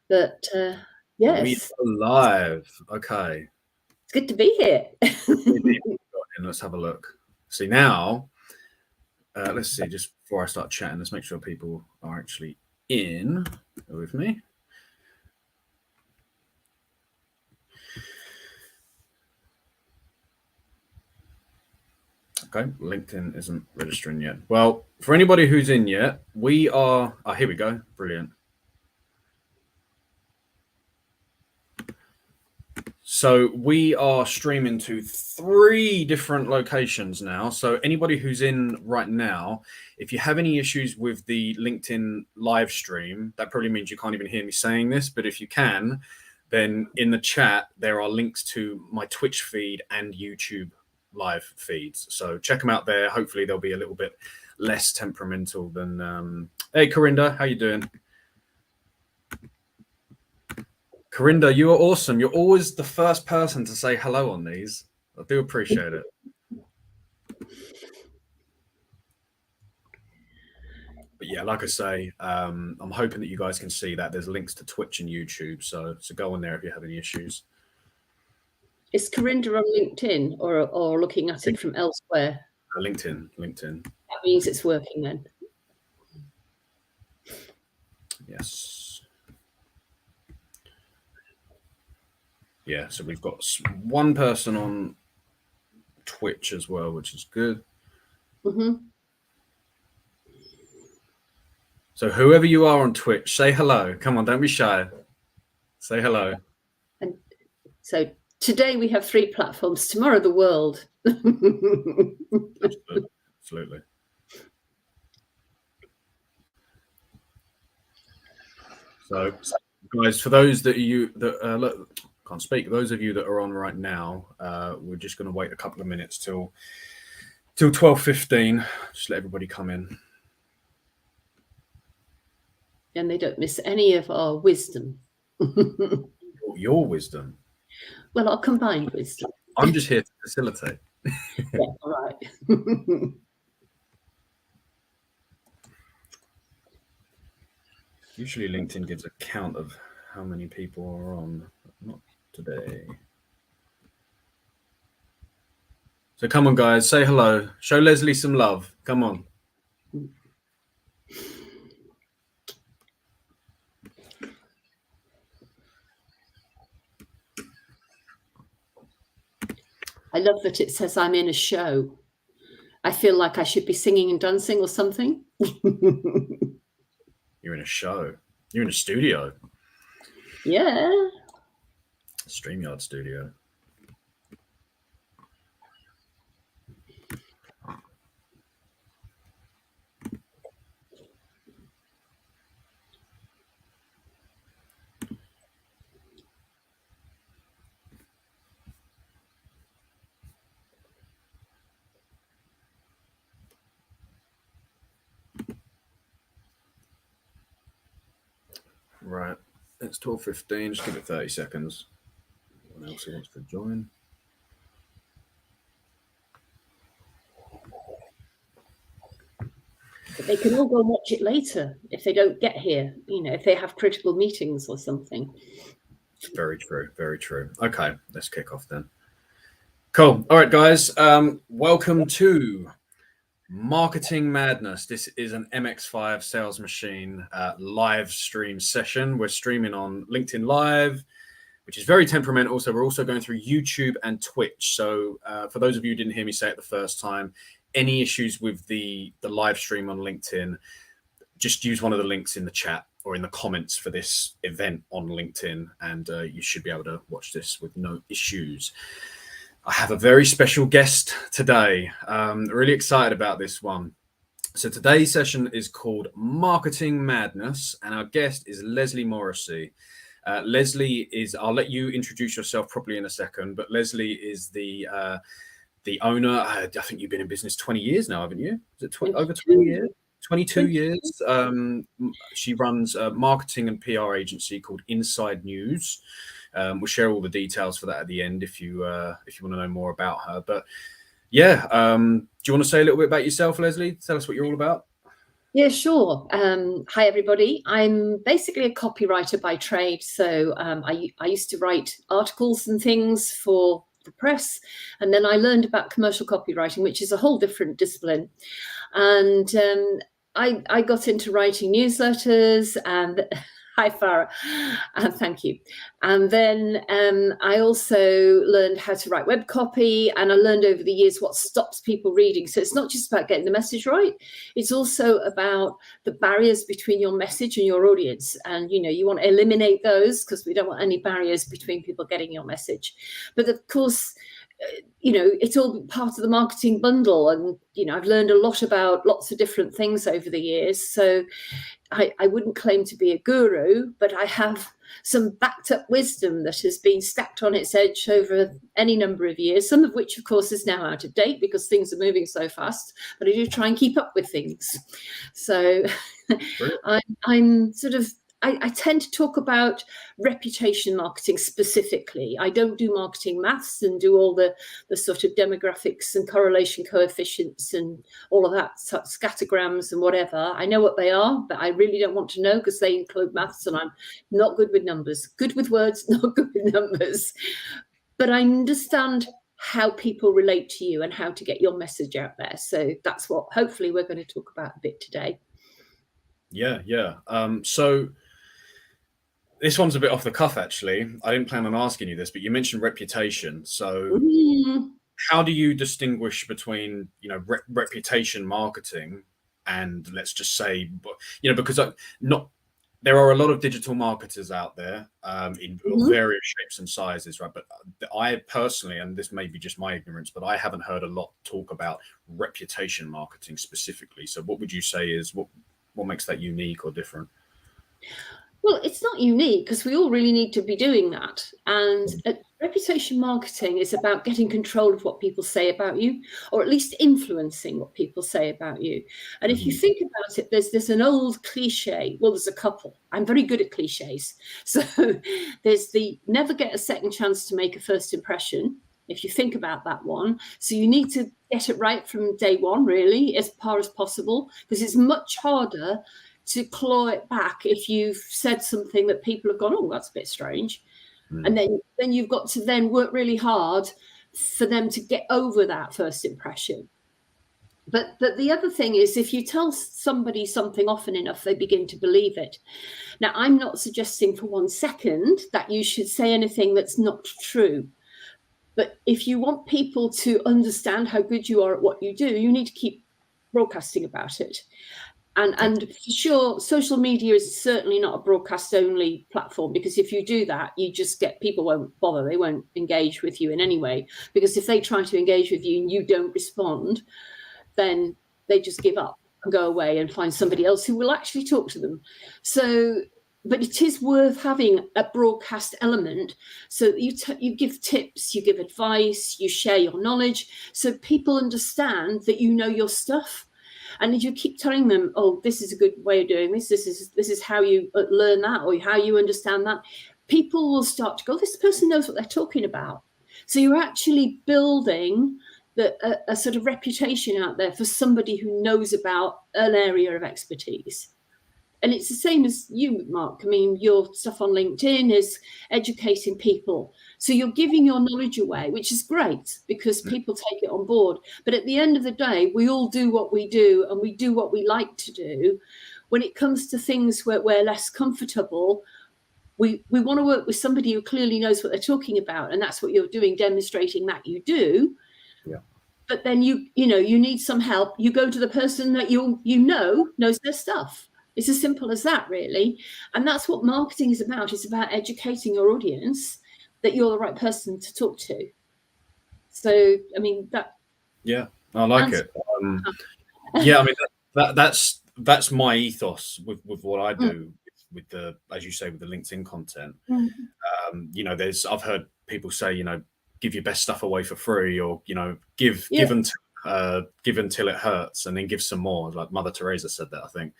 But We yes, are live. Okay. it's good to be here. Let's have a look. See now, let's see, just before I start chatting, let's make sure people are actually in with me. Okay, LinkedIn isn't registering yet. Well, for anybody who's in yet, we are, here we go. Brilliant. So we are streaming to 3 different locations now. So anybody who's in right now, if you have any issues with the LinkedIn live stream, that probably means you can't even hear me saying this. But if you can, then in the chat, there are links to my Twitch feed and YouTube live feeds. So check them out there. Hopefully they'll be a little bit less temperamental than, hey, Corinda, how you doing? Corinda, you are awesome. You're always the first person to say hello on these. I do appreciate it. But yeah, like I say, I'm hoping that you guys can see that there's links to Twitch and YouTube. So go on there if you have any issues. Is Corinda on LinkedIn or looking at it from elsewhere? LinkedIn. That means it's working then. Yes. Yeah, so we've got one person on Twitch as well, which is good. Mm-hmm. So whoever you are on Twitch, say hello. Come on, don't be shy. Say hello. And so today we have 3 platforms. Tomorrow the world. Absolutely. So, guys, for those that look, can't speak. Those of you that are on right now, we're just going to wait a couple of minutes till 12:15. Just let everybody come in. And they don't miss any of our wisdom. Your wisdom? Well, our combined wisdom. I'm just here to facilitate. Yeah, all right. Usually LinkedIn gives a count of how many people are on. Not today. So come on, guys, say hello. Show Lesley some love. Come on. I love that it says I'm in a show. I feel like I should be singing and dancing or something. You're in a show. You're in a studio. Yeah. Streamyard Studio. Right, it's 12:15. Just give it 30 seconds. Anyone else who wants to join? But they can all go and watch it later if they don't get here, if they have critical meetings or something. Very true. Very true. Okay, let's kick off then. Cool. All right, guys. Welcome to Marketing Madness. This is an MX5 Sales Machine live stream session. We're streaming on LinkedIn Live, which is very temperamental. So we're also going through YouTube and Twitch. So for those of you who didn't hear me say it the first time, any issues with the live stream on LinkedIn, just use one of the links in the chat or in the comments for this event on LinkedIn, and you should be able to watch this with no issues. I have a very special guest today. Really excited about this one. So today's session is called Marketing Madness, and our guest is Lesley Morrissey. Lesley is, I'll let you introduce yourself properly in a second, but Lesley is the owner. I think you've been in business 20 years now, haven't you? Is it over 20 years? 22 years. She runs a marketing and PR agency called Inside News. We'll share all the details for that at the end if you want to know more about her. But yeah, do you want to say a little bit about yourself, Lesley? Tell us what you're all about. Yeah, sure. Hi, everybody. I'm basically a copywriter by trade. So I used to write articles and things for the press. And then I learned about commercial copywriting, which is a whole different discipline. And I got into writing newsletters and hi, Farah, and thank you. And then I also learned how to write web copy, and I learned over the years what stops people reading. So it's not just about getting the message right. It's also about the barriers between your message and your audience. And, you want to eliminate those because we don't want any barriers between people getting your message. But of course, it's all part of the marketing bundle. And, I've learned a lot about lots of different things over the years. So I wouldn't claim to be a guru, but I have some backed up wisdom that has been stacked on its edge over any number of years, some of which, of course, is now out of date because things are moving so fast, but I do try and keep up with things. So I'm sort of, I tend to talk about reputation marketing specifically. I don't do marketing maths and do all the sort of demographics and correlation coefficients and all of that, scattergrams and whatever. I know what they are, but I really don't want to know because they include maths and I'm not good with numbers. Good with words, not good with numbers. But I understand how people relate to you and how to get your message out there. So that's what hopefully we're going to talk about a bit today. Yeah. So this one's a bit off the cuff, actually. I didn't plan on asking you this, but you mentioned reputation. So how do you distinguish between, reputation marketing and, let's just say, because there are a lot of digital marketers out there in various shapes and sizes, right? But I personally, and this may be just my ignorance, but I haven't heard a lot talk about reputation marketing specifically. So what would you say is what makes that unique or different? Well, it's not unique because we all really need to be doing that. And reputation marketing is about getting control of what people say about you, or at least influencing what people say about you. And if you think about it, there's an old cliche. Well, there's a couple. I'm very good at cliches. So there's the never get a second chance to make a first impression, if you think about that one. So you need to get it right from day one, really, as far as possible, because it's much harder to claw it back if you've said something that people have gone, oh, that's a bit strange. And then you've got to then work really hard for them to get over that first impression. But the other thing is, if you tell somebody something often enough, they begin to believe it. Now, I'm not suggesting for 1 second that you should say anything that's not true. But if you want people to understand how good you are at what you do, you need to keep broadcasting about it. And for sure, social media is certainly not a broadcast-only platform, because if you do that, you just get people won't bother. They won't engage with you in any way, because if they try to engage with you and you don't respond, then they just give up and go away and find somebody else who will actually talk to them. So, but it is worth having a broadcast element. So you give tips, you give advice, you share your knowledge, so people understand that you know your stuff. And if you keep telling them, oh, this is a good way of doing this, this is how you learn that, or how you understand that, people will start to go, this person knows what they're talking about. So you're actually building a sort of reputation out there for somebody who knows about an area of expertise. And it's the same as you, Mark. I mean, your stuff on LinkedIn is educating people. So you're giving your knowledge away, which is great because people take it on board. But at the end of the day, we all do what we do and we do what we like to do. When it comes to things where we're less comfortable, we want to work with somebody who clearly knows what they're talking about. And that's what you're doing, demonstrating that you do. Yeah. But then you need some help. You go to the person that you know knows their stuff. It's as simple as that, really. And that's what marketing is about. It's about educating your audience that you're the right person to talk to. So, I mean, that. Yeah, I like it. Yeah, I mean, that's my ethos with what I do with the, as you say, with the LinkedIn content. I've heard people say, give your best stuff away for free, or, give until it hurts and then give some more. Like Mother Teresa said that, I think.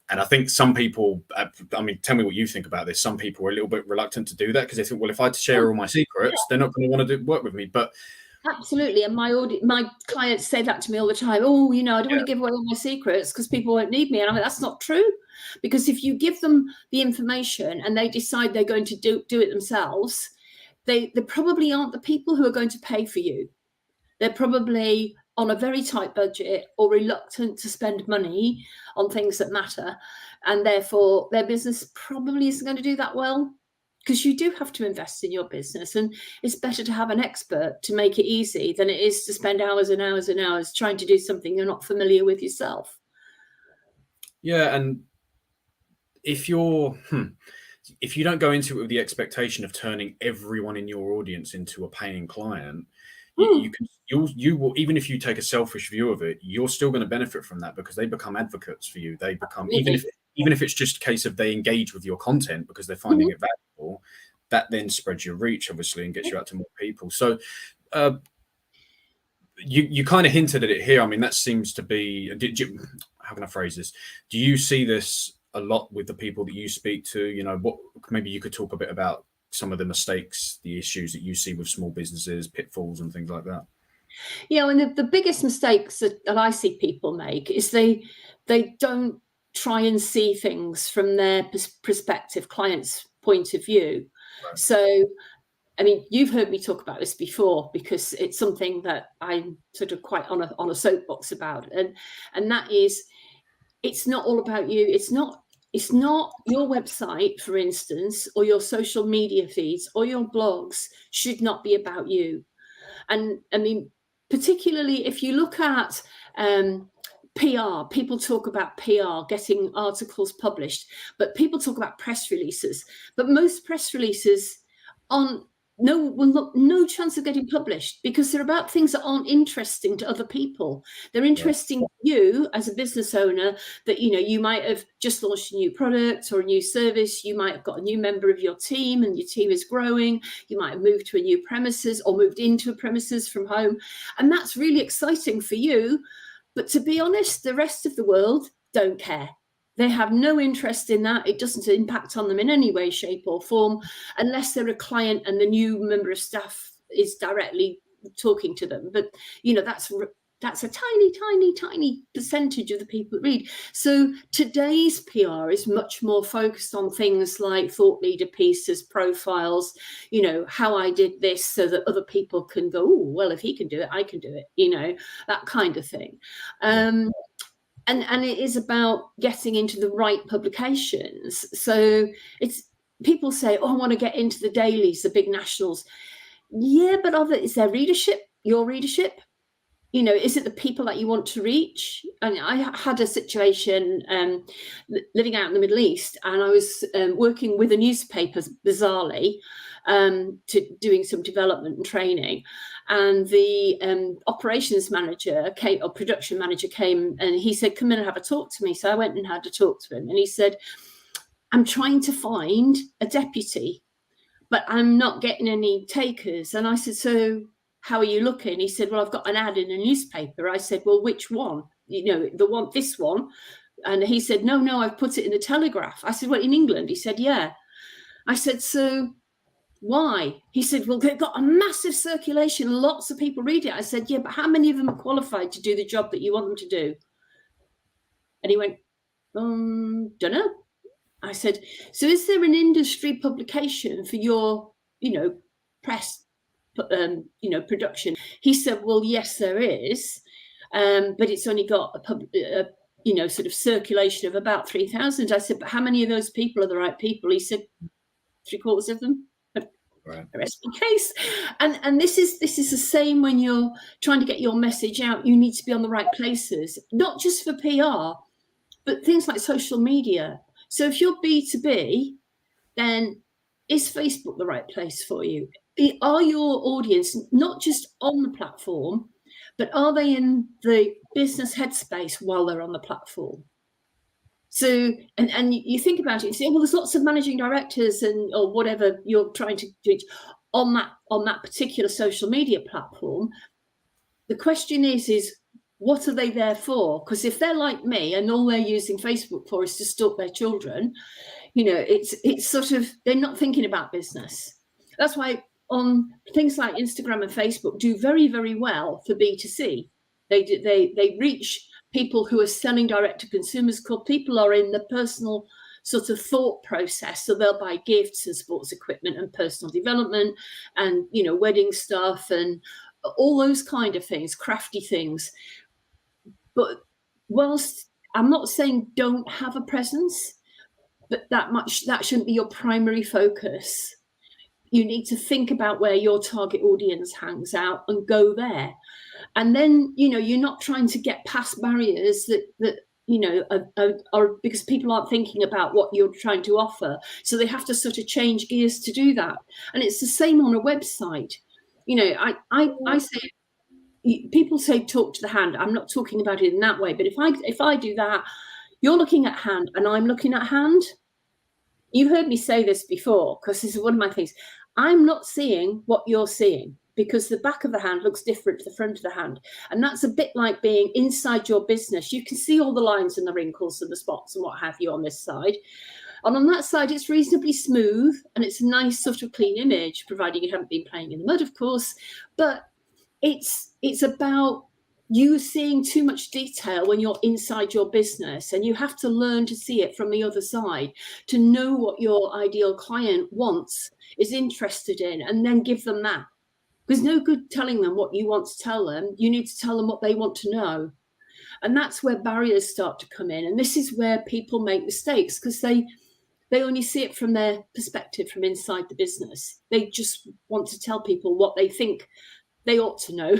And I think some people, I mean, tell me what you think about this. Some people are a little bit reluctant to do that because they think, well, if I share all my secrets, they're not going to want to work with me. But Absolutely. And my clients say that to me all the time. Oh, I don't want to give away all my secrets because people won't need me. And I'm like, that's not true. Because if you give them the information and they decide they're going to do it themselves, they probably aren't the people who are going to pay for you. They're probably on a very tight budget or reluctant to spend money on things that matter. And therefore, their business probably isn't going to do that well. Because you do have to invest in your business, and it's better to have an expert to make it easy than it is to spend hours and hours and hours trying to do something you're not familiar with yourself. Yeah, and if you don't go into it with the expectation of turning everyone in your audience into a paying client, you will, even if you take a selfish view of it, you're still going to benefit from that because they become advocates for you. They become, even if it's just a case of they engage with your content because they're finding it valuable, that then spreads your reach, obviously, and gets you out to more people. So you kind of hinted at it here. I mean, that seems to be, how can I phrase this? Do you see this a lot with the people that you speak to? What maybe you could talk a bit about some of the mistakes, the issues that you see with small businesses, pitfalls and things like that. Yeah, and the biggest mistakes that I see people make is they don't try and see things from their prospective client's point of view. Right. So, I mean, you've heard me talk about this before because it's something that I'm sort of quite on a soapbox about, and that is, it's not all about you. It's not your website, for instance, or your social media feeds or your blogs should not be about you. And I mean, particularly if you look at PR, people talk about PR, getting articles published, but people talk about press releases. But most press releases no chance of getting published because they're about things that aren't interesting to other people. They're interesting to you as a business owner, that you might have just launched a new product or a new service. You might have got a new member of your team and your team is growing. You might have moved to a new premises or moved into a premises from home. And that's really exciting for you. But to be honest, the rest of the world don't care. They have no interest in that. It doesn't impact on them in any way, shape or form, unless they're a client and the new member of staff is directly talking to them. But, that's a tiny, tiny, tiny percentage of the people that read. So today's PR is much more focused on things like thought leader pieces, profiles, how I did this so that other people can go, oh, well, if he can do it, I can do it, that kind of thing. And it is about getting into the right publications. So it's, people say, oh, I want to get into the dailies, the big nationals. Yeah, but is there readership, your readership? Is it the people that you want to reach? And I had a situation living out in the Middle East, and I was working with a newspaper, bizarrely, doing some development and training. And the operations manager or production manager came and he said, come in and have a talk to me. So I went and had a talk to him. And he said, I'm trying to find a deputy, but I'm not getting any takers. And I said, so how are you looking? He said, well, I've got an ad in a newspaper. I said, well, which one? This one. And he said, no, I've put it in the Telegraph. I said, well, in England? He said, yeah. I said, so why? He said, well, they've got a massive circulation. Lots of people read it. I said, yeah, but how many of them are qualified to do the job that you want them to do? And he went, don't know. I said, so is there an industry publication for your, press, production? He said, well, yes, there is. But it's only got a sort of circulation of about 3,000. I said, but how many of those people are the right people? He said, 3/4 of them. Right. The rest of the case. And this is the same when you're trying to get your message out. You need to be on the right places, not just for PR, but things like social media. So if you're B2B, then is Facebook the right place for you? Are your audience not just on the platform, but are they in the business headspace while they're on the platform? So, and you think about it, you say, well, there's lots of managing directors or whatever you're trying to do on that particular social media platform. The question is what are they there for? Because if they're like me and all they're using Facebook for is to stalk their children, it's sort of, they're not thinking about business. That's why on things like Instagram and Facebook do very, very well for B2C. They reach people who are selling direct to consumers, because people are in the personal sort of thought process. So they'll buy gifts and sports equipment and personal development and, you know, wedding stuff and all those kind of things, crafty things. But whilst I'm not saying don't have a presence, but that shouldn't be your primary focus. You need to think about where your target audience hangs out and go there. And then, you know, you're not trying to get past barriers that you know, are because people aren't thinking about what you're trying to offer. So they have to sort of change gears to do that. And it's the same on a website. You know, I say, people say talk to the hand. I'm not talking about it in that way. But if I do that, you're looking at hand and I'm looking at hand. You heard me say this before, because this is one of my things. I'm not seeing what you're seeing, because the back of the hand looks different to the front of the hand. And that's a bit like being inside your business. You can see all the lines and the wrinkles and the spots and what have you on this side. And on that side, it's reasonably smooth and it's a nice sort of clean image, providing you haven't been playing in the mud, of course. But it's about you seeing too much detail when you're inside your business, and you have to learn to see it from the other side to know what your ideal client wants, is interested in, and then give them that. There's no good telling them what you want to tell them. You need to tell them what they want to know. And that's where barriers start to come in. And this is where people make mistakes, because they only see it from their perspective from inside the business. They just want to tell people what they think they ought to know.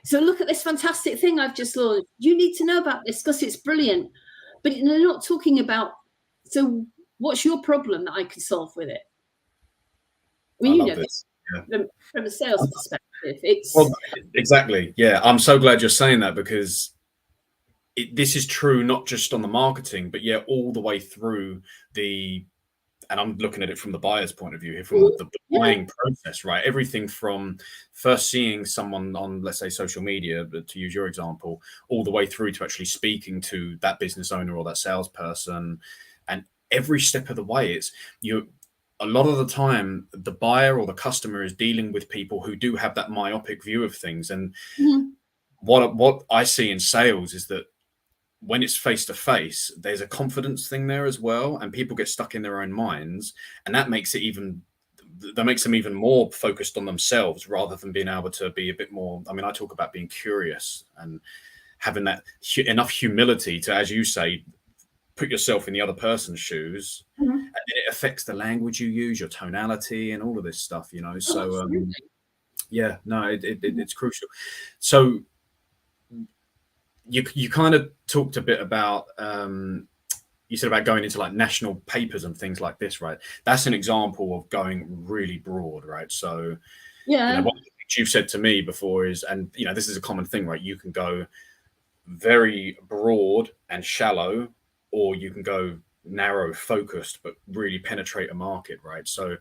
So look at this fantastic thing I've just launched. You need to know about this because it's brilliant. But they're not talking about, so what's your problem that I can solve with it? I mean, you know, this. From a sales perspective, it's... Well, exactly. Yeah, I'm so glad you're saying that, because this is true not just on the marketing, but yeah, all the way through the, and I'm looking at it from the buyer's point of view here, from the buying process, right? Everything from first seeing someone on, let's say, social media, to use your example, all the way through to actually speaking to that business owner or that salesperson. And every step of the way, it's a lot of the time, the buyer or the customer is dealing with people who do have that myopic view of things. And what I see in sales is that when it's face to face, there's a confidence thing there as well, and people get stuck in their own minds, and that makes them even more focused on themselves rather than being able to be a bit more. I mean, I talk about being curious and having that enough humility to, as you say, put yourself in the other person's shoes, and then it affects the language you use, your tonality, and all of this stuff, you know. So yeah, no, it's crucial. So you kind of talked a bit about, you said about going into like national papers and things like this, right? That's an example of going really broad, right? So yeah, you know, what you've said to me before is, and you know, this is a common thing, right? You can go very broad and shallow, or you can go narrow focused but really penetrate a market, right? So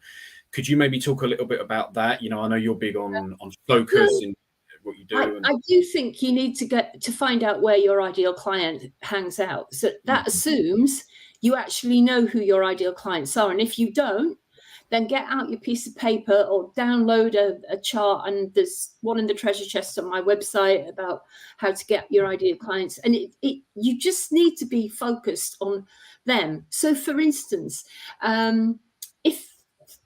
could you maybe talk a little bit about that? You know, I know you're big on focus and what you do. I do think you need to get to find out where your ideal client hangs out. So that assumes you actually know who your ideal clients are. And if you don't, then get out your piece of paper or download a chart. And there's one in the treasure chest on my website about how to get your ideal clients. And you just need to be focused on them. So for instance, if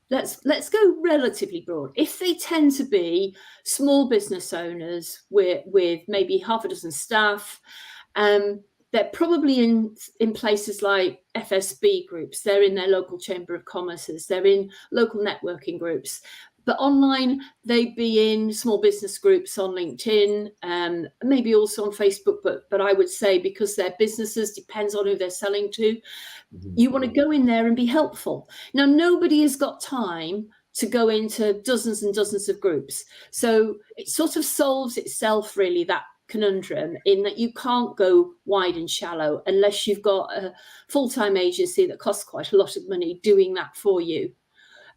let's go relatively broad. If they tend to be small business owners with maybe half a dozen staff, they're probably in places like FSB groups. They're in their local chamber of commerces. They're in local networking groups. But online, they'd be in small business groups on LinkedIn, maybe also on Facebook. But I would say, because their businesses, depends on who they're selling to, you want to go in there and be helpful. Now, nobody has got time to go into dozens and dozens of groups. So it sort of solves itself, really, that conundrum, in that you can't go wide and shallow unless you've got a full-time agency that costs quite a lot of money doing that for you.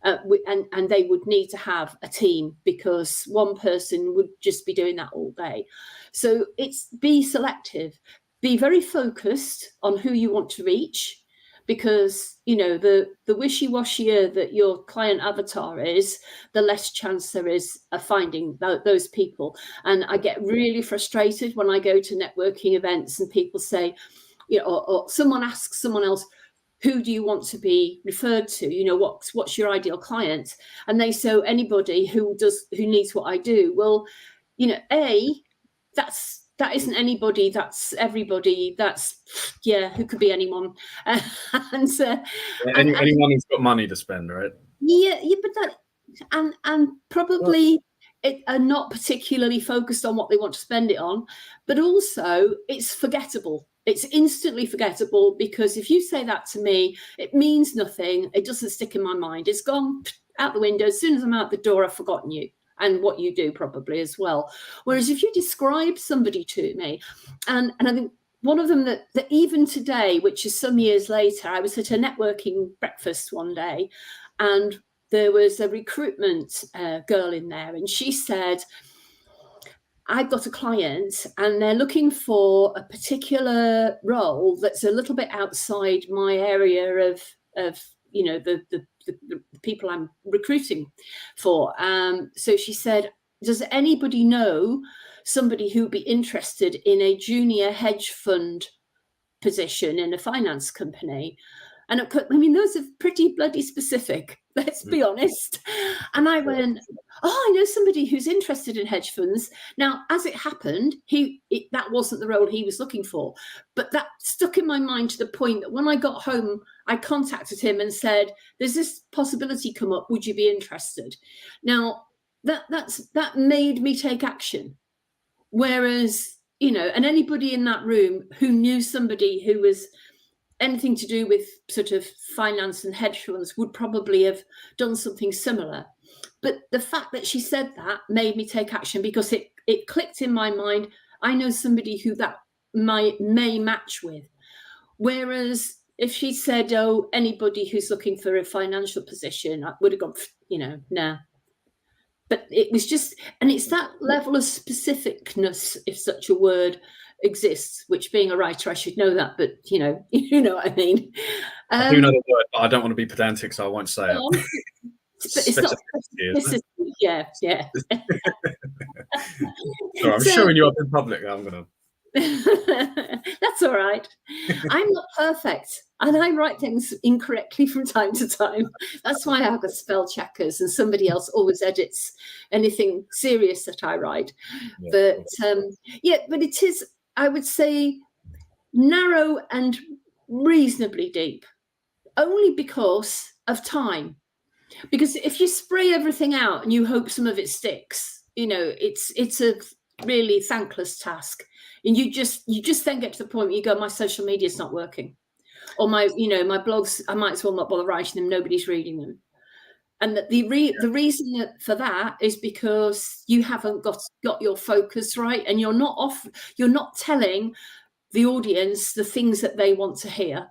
And they would need to have a team, because one person would just be doing that all day. So be selective, be very focused on who you want to reach, because, you know, the wishy-washier that your client avatar is, the less chance there is of finding those people. And I get really frustrated when I go to networking events and people say, you know, or someone asks someone else, who do you want to be referred to? You know, what's your ideal client? And they say anybody who needs what I do. Well, you know, that isn't anybody, that's everybody, that's, yeah, who could be anyone. And anyone who's got money to spend, right? Yeah, but that, and probably are not particularly focused on what they want to spend it on, but also it's forgettable. It's instantly forgettable, because if you say that to me, it means nothing. It doesn't stick in my mind. It's gone out the window. As soon as I'm out the door, I've forgotten you and what you do probably as well. Whereas if you describe somebody to me, and I think one of them that even today, which is some years later, I was at a networking breakfast one day, and there was a recruitment girl in there, and she said, I've got a client and they're looking for a particular role that's a little bit outside my area of you know, the people I'm recruiting for. So she said, does anybody know somebody who'd be interested in a junior hedge fund position in a finance company? And I mean, those are pretty bloody specific, let's be honest. And I went, oh, I know somebody who's interested in hedge funds. Now, as it happened, that wasn't the role he was looking for. But that stuck in my mind to the point that when I got home, I contacted him and said, there's this possibility come up. Would you be interested? Now, that made me take action. Whereas, you know, and anybody in that room who knew somebody who was anything to do with sort of finance and hedge funds would probably have done something similar. But the fact that she said that made me take action, because it clicked in my mind. I know somebody who that may match with. Whereas if she said, oh, anybody who's looking for a financial position, I would have gone, you know, nah. But it was just, and it's that level of specificness, if such a word exists, which being a writer, I should know that, but you know what I mean. I do know the word, but I don't want to be pedantic, so I won't say it. But it's not, yeah. Sorry, I'm showing you up in public. I'm gonna. That's all right. I'm not perfect, and I write things incorrectly from time to time. That's why I've got spell checkers, and somebody else always edits anything serious that I write. Yeah. But it is, I would say, narrow and reasonably deep, only because of time. Because if you spray everything out and you hope some of it sticks, you know, it's a really thankless task. And you just then get to the point where you go, my social media is not working, or my blogs, I might as well not bother writing them. Nobody's reading them. And that the reason for that is because you haven't got your focus right, and you're not telling the audience the things that they want to hear.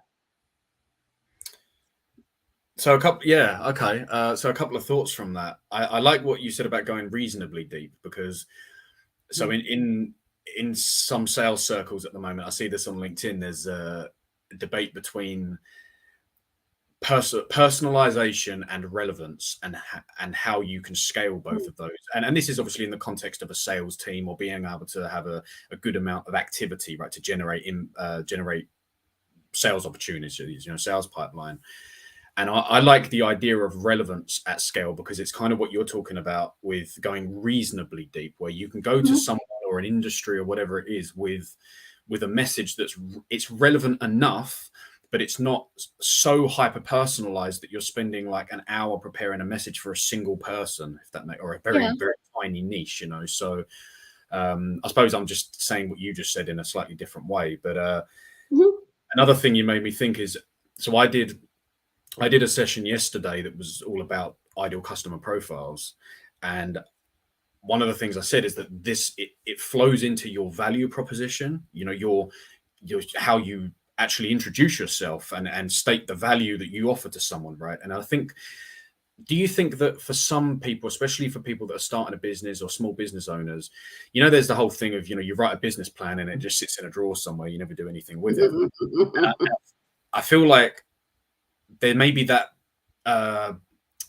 So a couple of thoughts from that. I like what you said about going reasonably deep, because so in some sales circles at the moment, I see this on LinkedIn, there's a debate between personalization and relevance, and how you can scale both of those. And this is obviously in the context of a sales team, or being able to have a good amount of activity, right, to generate sales opportunities, you know, sales pipeline. And I like the idea of relevance at scale, because it's kind of what you're talking about with going reasonably deep, where you can go to someone or an industry or whatever it is with a message it's relevant enough, but it's not so hyper personalized that you're spending like an hour preparing a message for a single person, if that makes, or a very tiny niche, you know. So I suppose I'm just saying what you just said in a slightly different way. But another thing you made me think is, so I did a session yesterday that was all about ideal customer profiles. And one of the things I said is that it flows into your value proposition, you know, your how you actually introduce yourself and state the value that you offer to someone, right? And I think, do you think that for some people, especially for people that are starting a business or small business owners, you know, there's the whole thing of, you know, you write a business plan and it just sits in a drawer somewhere, you never do anything with it. I feel like there may be that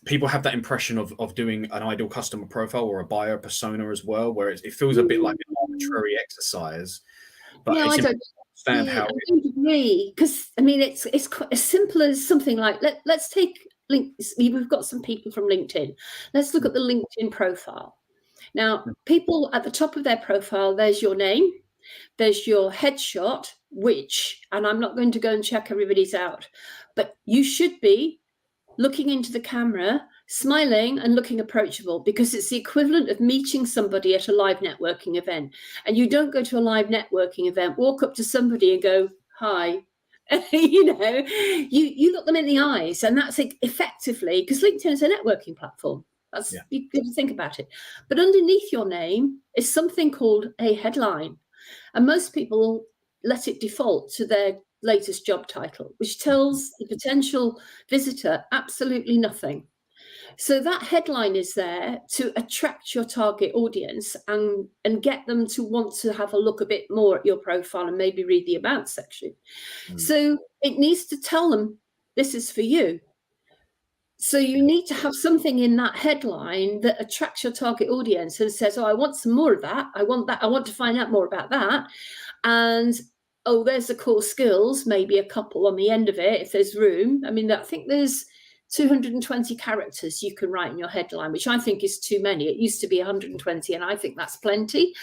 people have that impression of doing an ideal customer profile or a buyer persona as well, where it feels a bit like an arbitrary exercise. But No, it's I don't. understand Yeah, how I don't agree, because I mean it's quite as simple as something like let's take links. We've got some people from LinkedIn. Let's look at the LinkedIn profile. Now, people at the top of their profile, there's your name, there's your headshot, and I'm not going to go and check everybody's out, but you should be looking into the camera, smiling and looking approachable, because it's the equivalent of meeting somebody at a live networking event. And you don't go to a live networking event, walk up to somebody and go, hi. You look them in the eyes, and that's effectively, because LinkedIn is a networking platform. That's, you got to think about it. But underneath your name is something called a headline. And most people let it default to their latest job title, which tells the potential visitor absolutely nothing. So that headline is there to attract your target audience and get them to want to have a look a bit more at your profile and maybe read the about section. So it needs to tell them this is for you. So you need to have something in that headline that attracts your target audience and says, oh, I want some more of that. I want that. I want to find out more about that. And oh, there's the core skills, maybe a couple on the end of it, if there's room. I mean, I think there's 220 characters you can write in your headline, which I think is too many. It used to be 120, and I think that's plenty.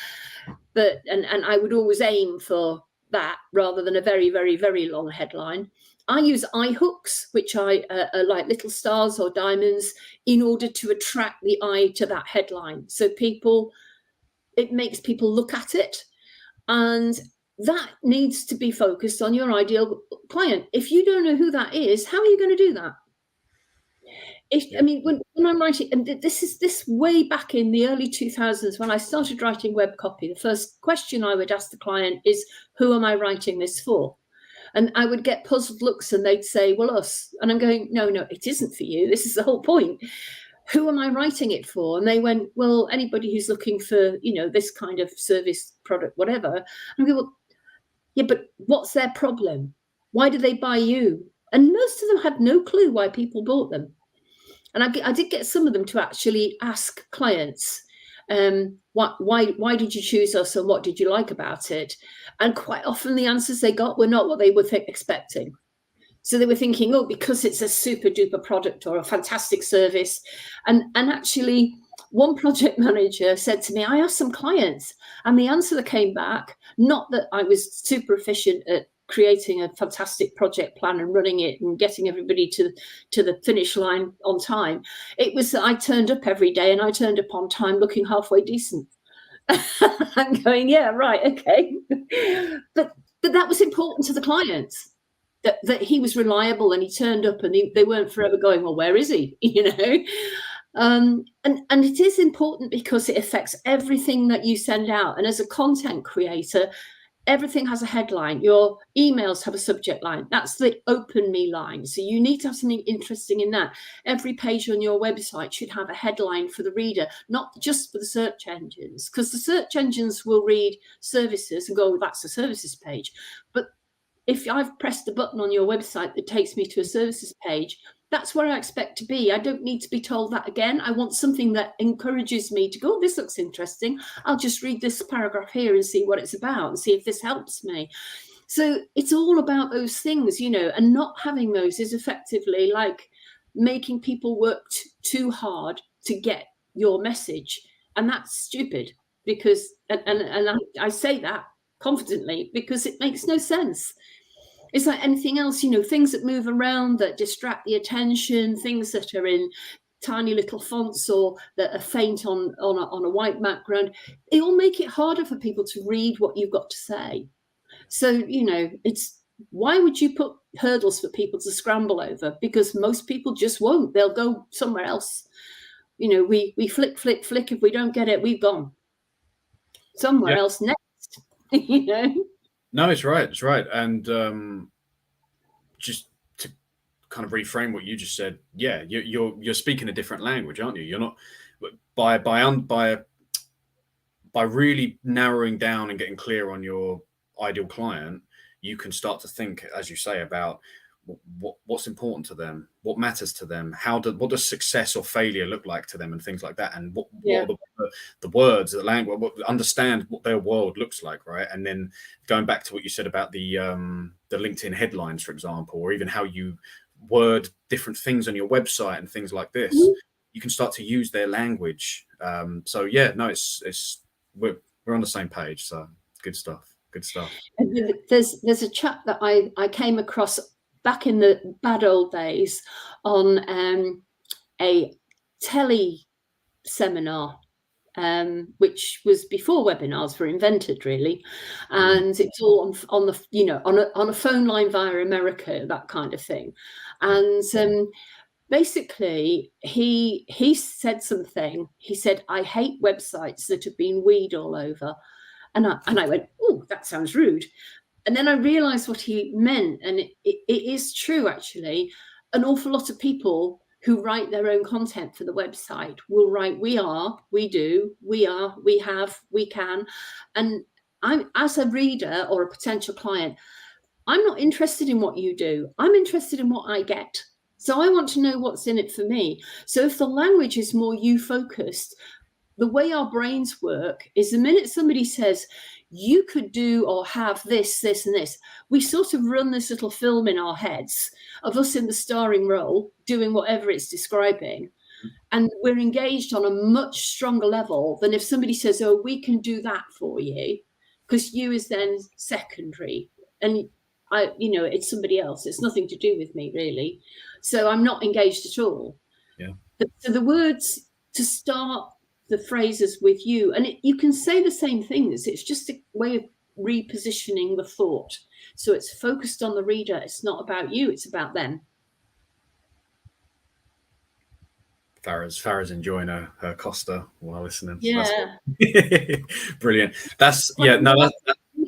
But and I would always aim for that rather than a very, very, very long headline. I use eye hooks, which are like little stars or diamonds, in order to attract the eye to that headline. So it makes people look at it. And that needs to be focused on your ideal client. If you don't know who that is, how are you going to do that? I mean, when I'm writing, and this is way back in the early 2000s when I started writing web copy, the first question I would ask the client is, who am I writing this for? And I would get puzzled looks, and they'd say, well, us. And I'm going, no, it isn't for you. This is the whole point. Who am I writing it for? And they went, well, anybody who's looking for, this kind of service, product, whatever. And I go, well, yeah, but what's their problem? Why do they buy you? And most of them had no clue why people bought them. And I did get some of them to actually ask clients, why did you choose us, and what did you like about it? And quite often the answers they got were not what they were expecting. So they were thinking, oh, because it's a super duper product or a fantastic service. And actually, one project manager said to me, I asked some clients, and the answer that came back, not that I was super efficient at creating a fantastic project plan and running it and getting everybody to the finish line on time. It was that I turned up every day, and I turned up on time looking halfway decent. I'm going, yeah, right, okay. But that was important to the clients. That he was reliable, and he turned up, and they weren't forever going, well, where is he? And it is important because it affects everything that you send out. And as a content creator, everything has a headline. Your emails have a subject line. That's the open me line. So you need to have something interesting in that. Every page on your website should have a headline for the reader, not just for the search engines, because the search engines will read services and go, oh, that's a services page. But if I've pressed a button on your website that takes me to a services page, that's where I expect to be. I don't need to be told that again. I want something that encourages me to go, oh, this looks interesting. I'll just read this paragraph here and see what it's about and see if this helps me. So it's all about those things, and not having those is effectively like making people work too hard to get your message. And that's stupid, because, and I say that confidently, because it makes no sense. It's like anything else, things that move around, that distract the attention, things that are in tiny little fonts or that are faint on a white background. It all make it harder for people to read what you've got to say. So, it's, why would you put hurdles for people to scramble over? Because most people just won't. They'll go somewhere else. We flick. If we don't get it, we've gone somewhere else next. No, it's right. It's right. And just to kind of reframe what you just said, yeah, you're speaking a different language, aren't you? You're not by really narrowing down and getting clear on your ideal client. You can start to think, as you say, about what's important to them, what matters to them, what does success or failure look like to them, and things like that, and what are the words, the language, understand what their world looks like, right? And then going back to what you said about the LinkedIn headlines, for example, or even how you word different things on your website and things like this, you can start to use their language. So yeah, no, we're on the same page. So good stuff. Good stuff. There's a chap that I came across back in the bad old days on a telly seminar, which was before webinars were invented, really, and it's all on the on a phone line via America, that kind of thing. And basically he said something. He said, "I hate websites that have been weed all over." And I went, "Oh, that sounds rude." And then I realized what he meant. And it is true, actually. An awful lot of people who write their own content for the website will write, "We are, we do, we are, we have, we can." And I'm, as a reader or a potential client, I'm not interested in what you do. I'm interested in what I get. So I want to know what's in it for me. So if the language is more you focused, the way our brains work is the minute somebody says, "You could do or have this, this, and this," we sort of run this little film in our heads of us in the starring role doing whatever it's describing. And we're engaged on a much stronger level than if somebody says, "Oh, we can do that for you," because you is then secondary. And it's somebody else. It's nothing to do with me, really. So I'm not engaged at all. Yeah. So the words to start the phrases with you, and you can say the same things. It's just a way of repositioning the thought. So it's focused on the reader. It's not about you. It's about them. Farah's enjoying her Costa while listening. Yeah. Brilliant. That's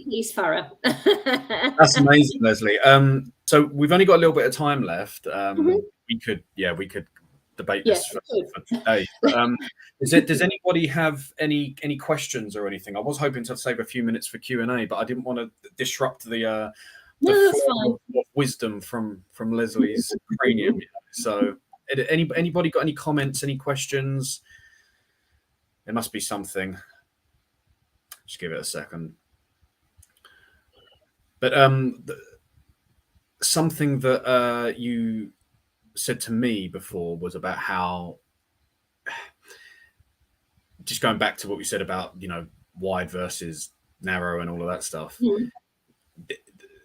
Please, Farah. That's amazing, Lesley. So we've only got a little bit of time left. We could debate this for today. Does anybody have any questions or anything? I was hoping to save a few minutes for Q&A, but I didn't want to disrupt the flow of wisdom from Lesley's cranium. So anybody got any comments, any questions? There must be something. Just give it a second. But something that you said to me before was about how, just going back to what we said about, wide versus narrow and all of that stuff.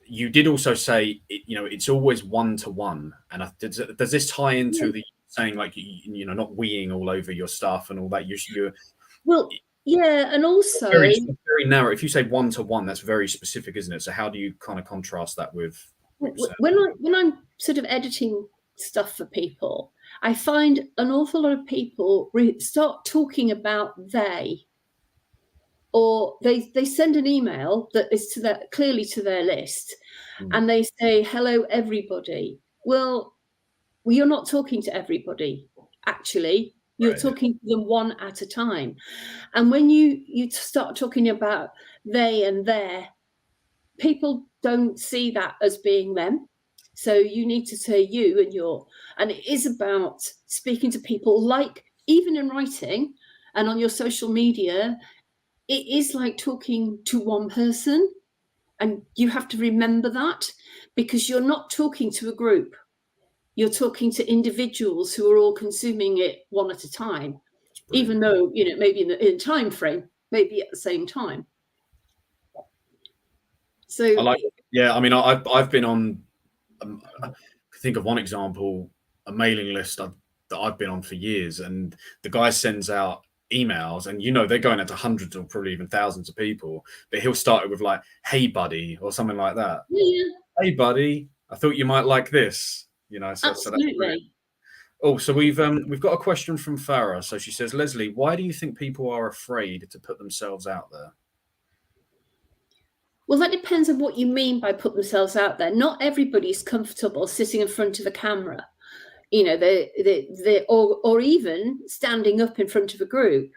You did also say, it's always one-to-one. And does this tie into the saying, like, not weeing all over your stuff and all that? Well, yeah, and also very narrow. If you say one-to-one, that's very specific, isn't it? So how do you kind of contrast that with when I'm sort of editing stuff for people, I find an awful lot of people start talking about they, or they send an email that is clearly to their list, and they say, "Hello, everybody." Well, you're not talking to everybody, actually. You're talking to them one at a time. And when you start talking about they and their, people don't see that as being them. So you need to say you and your, and it is about speaking to people, like even in writing and on your social media, it is like talking to one person. And you have to remember that, because you're not talking to a group. You're talking to individuals who are all consuming it one at a time, even though, maybe in a time frame, maybe at the same time. So I mean, I've been on, think of one example, a mailing list that I've been on for years, and the guy sends out emails, and they're going out to hundreds or probably even thousands of people, but he'll start it with like, "Hey buddy," or something like that. "Hey buddy, I thought you might like this." So absolutely. So we've got a question from Farah. So she says, "Lesley, why do you think people are afraid to put themselves out there?" Well, that depends on what you mean by put themselves out there. Not everybody's comfortable sitting in front of a camera, or even standing up in front of a group.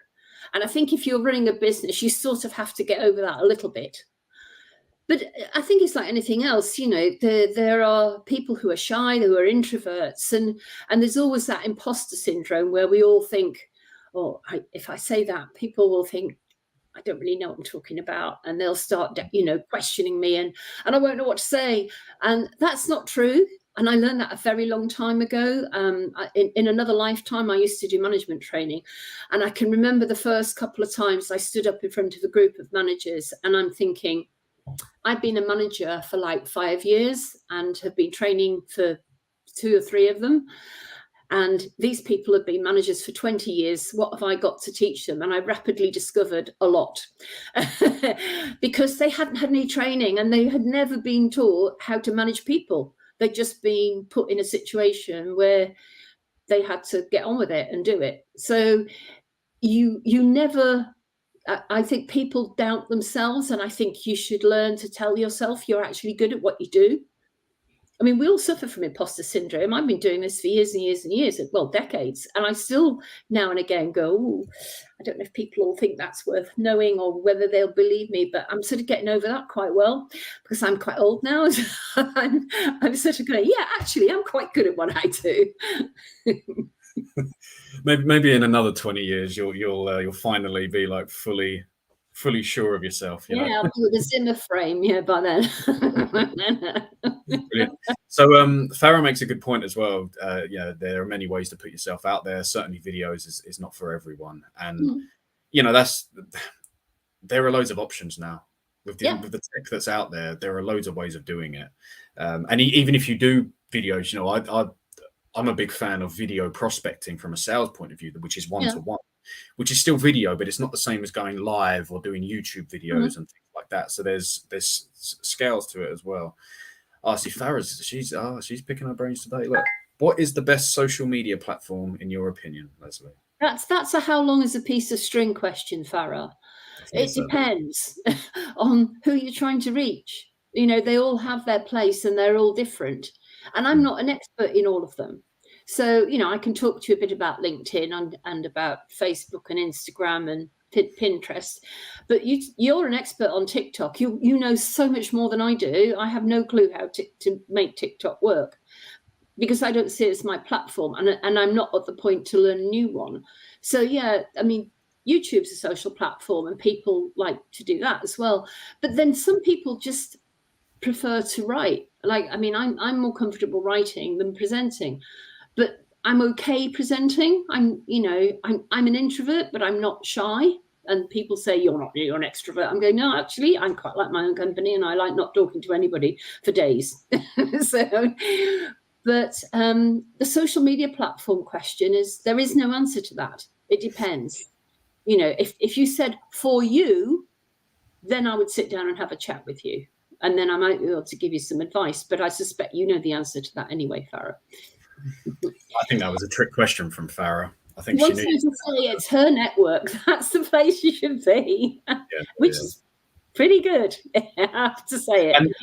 And I think if you're running a business, you sort of have to get over that a little bit. But I think it's like anything else, you know, there are people who are shy, who are introverts, and there's always that imposter syndrome where we all think, oh, if I say that, people will think I don't really know what I'm talking about, and they'll start, you know, questioning me, and I won't know what to say. And that's not true. And I learned that a very long time ago. In another lifetime, I used to do management training. And I can remember the first couple of times I stood up in front of a group of managers, and I'm thinking, I've been a manager for like 5 years and have been training for 2 or 3 of them. And these people have been managers for 20 years. What have I got to teach them? And I rapidly discovered a lot because they hadn't had any training and they had never been taught how to manage people. They'd just been put in a situation where they had to get on with it and do it. So you never, I think people doubt themselves, and I think you should learn to tell yourself you're actually good at what you do. I mean, we all suffer from imposter syndrome. I've been doing this for years and years and years, well, decades. And I still now and again go, ooh, I don't know if people will think that's worth knowing or whether they'll believe me, but I'm sort of getting over that quite well because I'm quite old now. I'm sort of going, yeah, actually, I'm quite good at what I do. Maybe in another 20 years, you'll finally be like fully sure of yourself. You know? I'll be with a Zimmer frame, by then. Brilliant. So Farah makes a good point as well. There are many ways to put yourself out there. Certainly videos is not for everyone. And, you know, there are loads of options now. With the tech that's out there are loads of ways of doing it. And even if you do videos, you know, I'm a big fan of video prospecting from a sales point of view, which is one-to-one, which is still video, but it's not the same as going live or doing YouTube videos and things like that. So there's scales to it as well. See, Farah's, she's picking her brains today. Look, what is the best social media platform in your opinion, Lesley? That's a how long is a piece of string question, Farah. It depends on who you're trying to reach. You know, they all have their place and they're all different. And I'm not an expert in all of them. So, you know, I can talk to you a bit about LinkedIn and about Facebook and Instagram and Pinterest, but you're an expert on TikTok. You know so much more than I do. I have no clue how to make TikTok work because I don't see it as my platform, and I'm not at the point to learn a new one. So, yeah, I mean, YouTube's a social platform and people like to do that as well. But then some people just prefer to write. Like, I mean, I'm more comfortable writing than presenting, but I'm okay presenting. I'm an introvert, but I'm not shy. And people say you're an extrovert. I'm going, no, actually, I'm quite like my own company, and I like not talking to anybody for days. But the social media platform question is, there is no answer to that. It depends. You know, if you said for you, then I would sit down and have a chat with you, and then I might be able to give you some advice. But I suspect you know the answer to that anyway, Farah. I think that was a trick question from Farah. I think she knew. To say it's her network. That's the place you should be, which is pretty good. I have to say it. And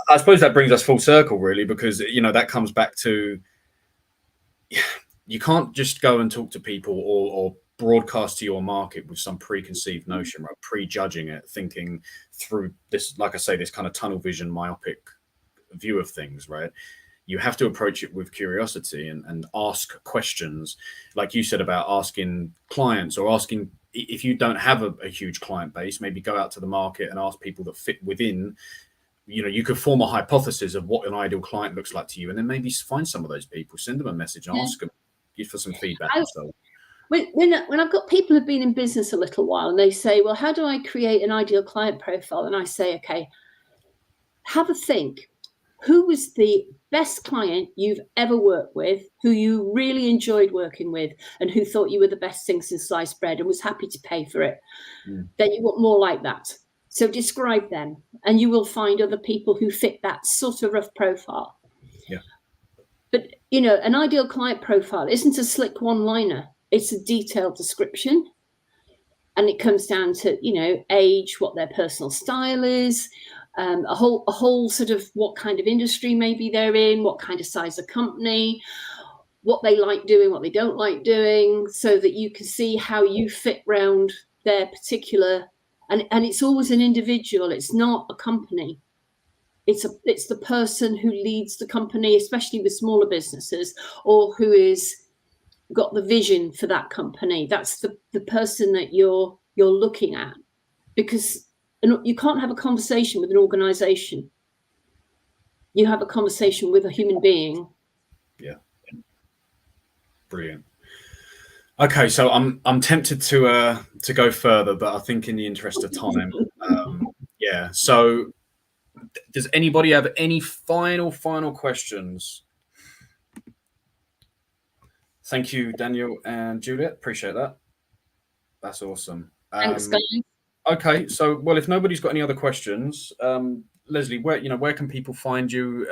I suppose that brings us full circle, really, because, you know, that comes back to, you can't just go and talk to people or broadcast to your market with some preconceived notion, right? Prejudging it, thinking through this, like I say, this kind of tunnel vision, myopic view of things, right? You have to approach it with curiosity and ask questions, like you said about asking clients, or asking, if you don't have a huge client base, maybe go out to the market and ask people that fit within. You know, you could form a hypothesis of what an ideal client looks like to you, and then maybe find some of those people, send them a message, and ask them, give for some feedback. When I've got people who've been in business a little while and they say, well, how do I create an ideal client profile? And I say, okay, have a think. Who was the best client you've ever worked with, who you really enjoyed working with, and who thought you were the best thing since sliced bread and was happy to pay for it? Then you want more like that. So describe them, and you will find other people who fit that sort of rough profile. Yeah. But, you know, an ideal client profile isn't a slick one-liner. It's a detailed description. And it comes down to, you know, age, what their personal style is, a whole sort of what kind of industry maybe they're in, what kind of size of company, what they like doing, what they don't like doing, so that you can see how you fit round their particular, and it's always an individual. It's not a company. it's the person who leads the company, especially with smaller businesses, or who is got the vision for that company. That's the person that you're looking at, because you can't have a conversation with an organization. You have a conversation with a human being. Yeah. Brilliant. Okay, so I'm tempted to go further, but I think in the interest of time, yeah. So, does anybody have any final questions? Thank you, Daniel and Juliet. Appreciate that. That's awesome. Thanks, guys. Okay, so well, if nobody's got any other questions, Lesley, where can people find you?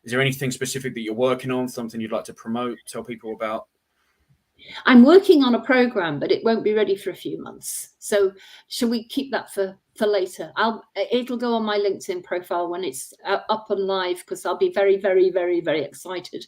Is there anything specific that you're working on? Something you'd like to promote? Tell people about? I'm working on a program, but it won't be ready for a few months. So shall we keep that for later? It'll go on my LinkedIn profile when it's up and live, because I'll be very, very, very, very excited.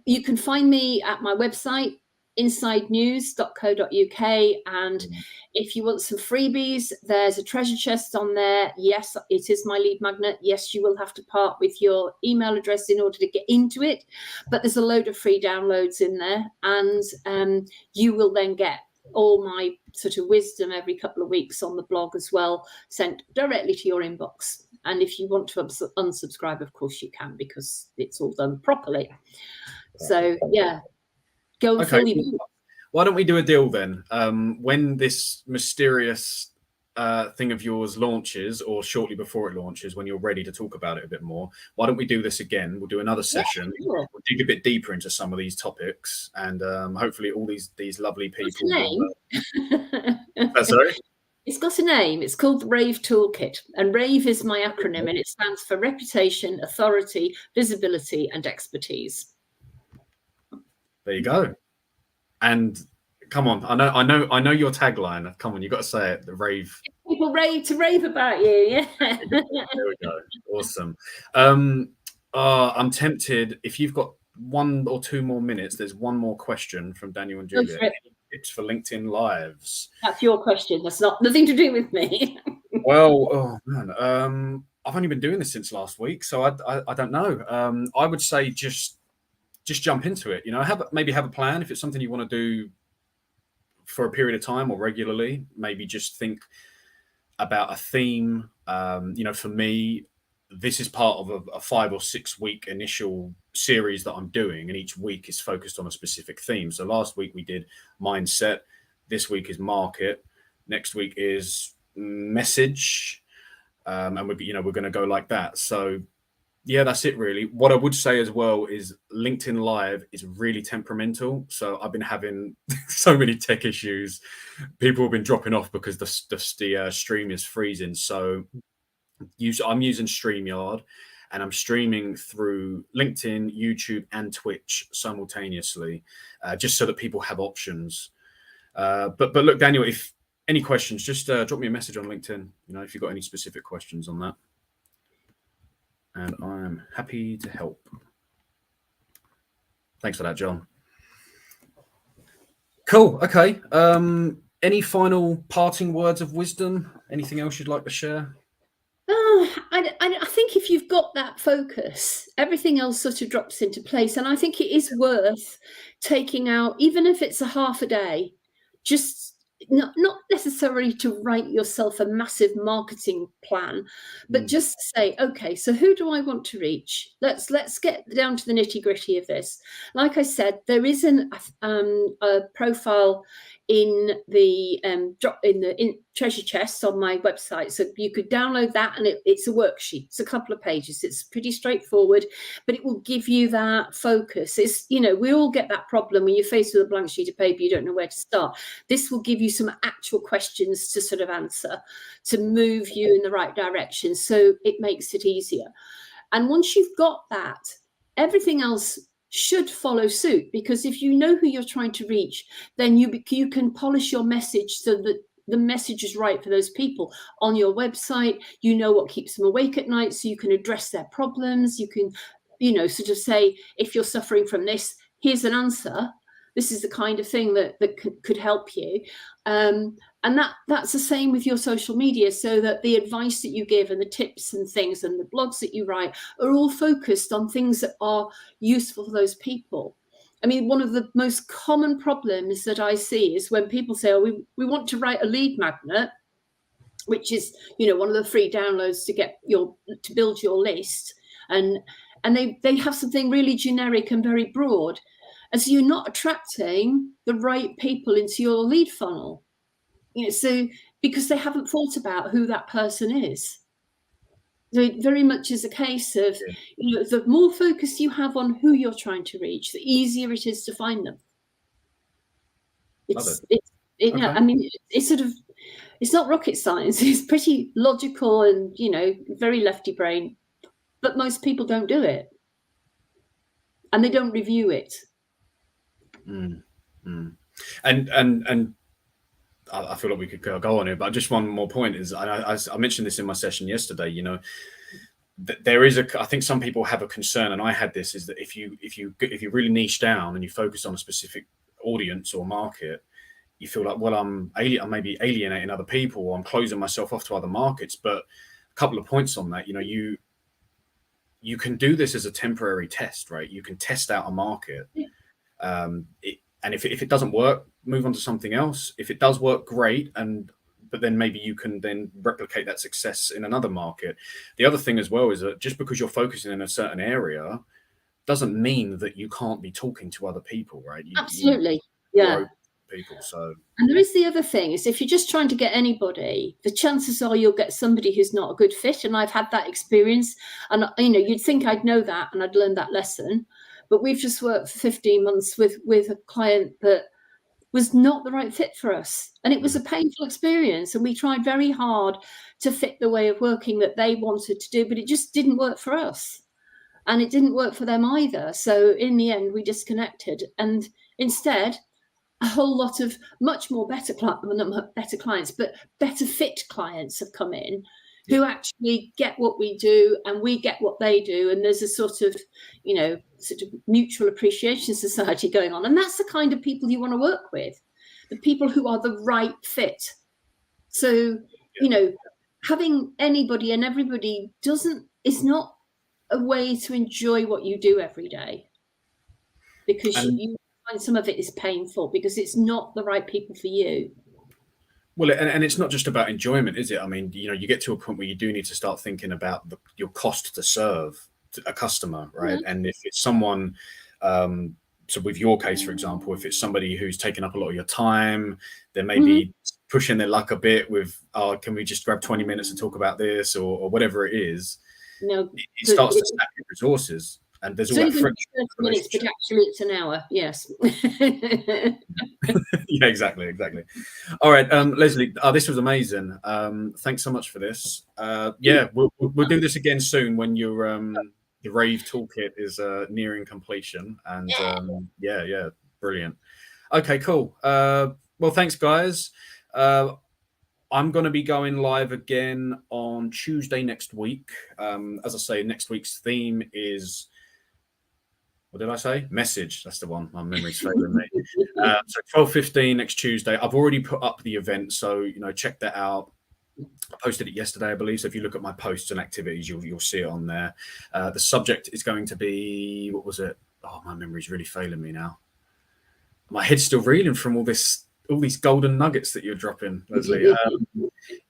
You can find me at my website, insidenews.co.uk, and if you want some freebies, there's a treasure chest on there. Yes, it is my lead magnet. Yes, you will have to part with your email address in order to get into it, but there's a load of free downloads in there, and you will then get all my sort of wisdom every couple of weeks on the blog as well, sent directly to your inbox. And if you want to unsubscribe, of course you can, because it's all done properly. So yeah, go and fill your book. Why don't we do a deal then? When this mysterious thing of yours launches, or shortly before it launches, when you're ready to talk about it a bit more, why don't we do this again? We'll do another session. Yeah, sure. We'll dig a bit deeper into some of these topics, and hopefully all these lovely people. Sorry? It's got a name. It's called the RAVE Toolkit, and RAVE is my acronym, and it stands for Reputation, Authority, Visibility, and Expertise. There you go. And come on, I know your tagline. Come on, you got to say it. The rave. People rave about you. Yeah. There we go. Awesome. I'm tempted. If you've got 1 or 2 more minutes, there's one more question from Daniel and Juliet. Any tips for LinkedIn Lives? That's your question. That's nothing to do with me. Well, oh man, I've only been doing this since last week, so I don't know. I would say just jump into it. Maybe have a plan. If it's something you want to do for a period of time or regularly, maybe just think about a theme. For me, this is part of a 5 or 6 week initial series that I'm doing, and each week is focused on a specific theme. So last week we did mindset. This week is market. Next week is message. And we're going to go like that. So yeah, that's it really. What I would say as well is LinkedIn Live is really temperamental. So I've been having so many tech issues. People have been dropping off because the stream is freezing. So I'm using Streamyard, and I'm streaming through LinkedIn, YouTube, and Twitch simultaneously, just so that people have options. But look, Daniel, if any questions, just drop me a message on LinkedIn. If you've got any specific questions on that. And I'm happy to help. Thanks for that, John. Cool. Okay. Any final parting words of wisdom? Anything else you'd like to share? I think if you've got that focus, everything else sort of drops into place. And I think it is worth taking out, even if it's a half a day, just not necessarily to write yourself a massive marketing plan, but just say, okay, so who do I want to reach? Let's get down to the nitty gritty of this. Like I said, there is a profile in the treasure chest on my website, so you could download that, and it's a worksheet. It's a couple of pages. It's pretty straightforward, but it will give you that focus. It's we all get that problem when you're faced with a blank sheet of paper, you don't know where to start. This will give you some actual questions to sort of answer, to move you in the right direction, so it makes it easier. And once you've got that, everything else should follow suit, because if you know who you're trying to reach, then you can polish your message so that the message is right for those people on your website. You know what keeps them awake at night, so you can address their problems. You can, sort of say, if you're suffering from this, here's an answer. This is the kind of thing that could help you. And that's the same with your social media, so that the advice that you give and the tips and things and the blogs that you write are all focused on things that are useful for those people. I mean, one of the most common problems that I see is when people say, oh, we want to write a lead magnet, which is, you know, one of the free downloads to build your list. And they have something really generic and very broad. And so you're not attracting the right people into your lead funnel. You know, so because they haven't thought about who that person is. So it very much is a case of, you know, the more focus you have on who you're trying to reach, the easier it is to find them. Yeah, I mean, it's sort of, it's not rocket science. It's pretty logical and, you know, very lefty brain, but most people don't do it, and they don't review it. And I feel like we could go on here, but just one more point is, I mentioned this in my session yesterday, you know, there is I think some people have a concern, and I had this, is that if you really niche down and you focus on a specific audience or market, you feel like, well, I'm maybe alienating other people, or I'm closing myself off to other markets. But a couple of points on that, you know, you can do this as a temporary test, right? You can test out a market. And if it doesn't work, move on to something else. If it does work, great. But then maybe you can then replicate that success in another market. The other thing as well is that just because you're focusing in a certain area doesn't mean that you can't be talking to other people, right? Absolutely. Yeah. People. So, and there is the other thing, is if you're just trying to get anybody, the chances are you'll get somebody who's not a good fit. And I've had that experience, and, you know, you'd think I'd know that and I'd learned that lesson. But we've just worked for 15 months with a client that was not the right fit for us. And it was a painful experience. And we tried very hard to fit the way of working that they wanted to do, but it just didn't work for us. And it didn't work for them either. So in the end, we disconnected. And instead, a whole lot of much more better clients, but better fit clients have come in, who actually get what we do and we get what they do. And there's a sort of, you know, sort of mutual appreciation society going on. And that's the kind of people you want to work with, the people who are the right fit. So, you know, having anybody and everybody is not a way to enjoy what you do every day, because you find some of it is painful because it's not the right people for you. Well, and it's not just about enjoyment, is it? I mean, you know, you get to a point where you do need to start thinking about your cost to serve a customer, right? And if it's someone, so with your case, for example, if it's somebody who's taking up a lot of your time, they may be pushing their luck a bit with, oh, can we just grab 20 minutes to talk about this, or whatever it is. No, it starts to snap your resources. And there's all that friction. 30 minutes, but actually it's an hour. Yes. Yeah, exactly. All right, Lesley, this was amazing. Thanks so much for this. Yeah, we'll do this again soon when your the Rave Toolkit is nearing completion. And yeah, brilliant. Okay, cool. Well, thanks, guys. I'm going to be going live again on Tuesday next week. As I say, next week's theme is, what did I say? Message. That's the one. My memory's failing me. So 12:15 next Tuesday. I've already put up the event, so, you know, check that out. I posted it yesterday, I believe. So if you look at my posts and activities, you'll see it on there. The subject is going to be, what was it? Oh, my memory's really failing me now. My head's still reeling from all these golden nuggets that you're dropping, Lesley.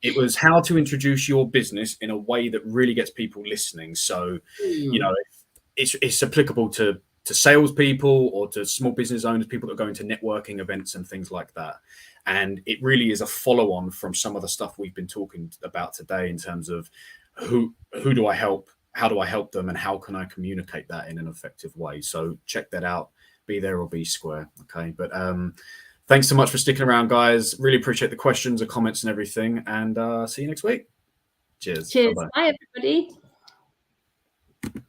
It was how to introduce your business in a way that really gets people listening. So, you know, it's applicable to salespeople or to small business owners, people that are going to networking events and things like that. And it really is a follow-on from some of the stuff we've been talking about today in terms of who do I help, how do I help them, and how can I communicate that in an effective way. So check that out. Be there or be square. Okay. But thanks so much for sticking around, guys. Really appreciate the questions, the comments and everything. And see you next week. Cheers. Cheers. Bye, everybody.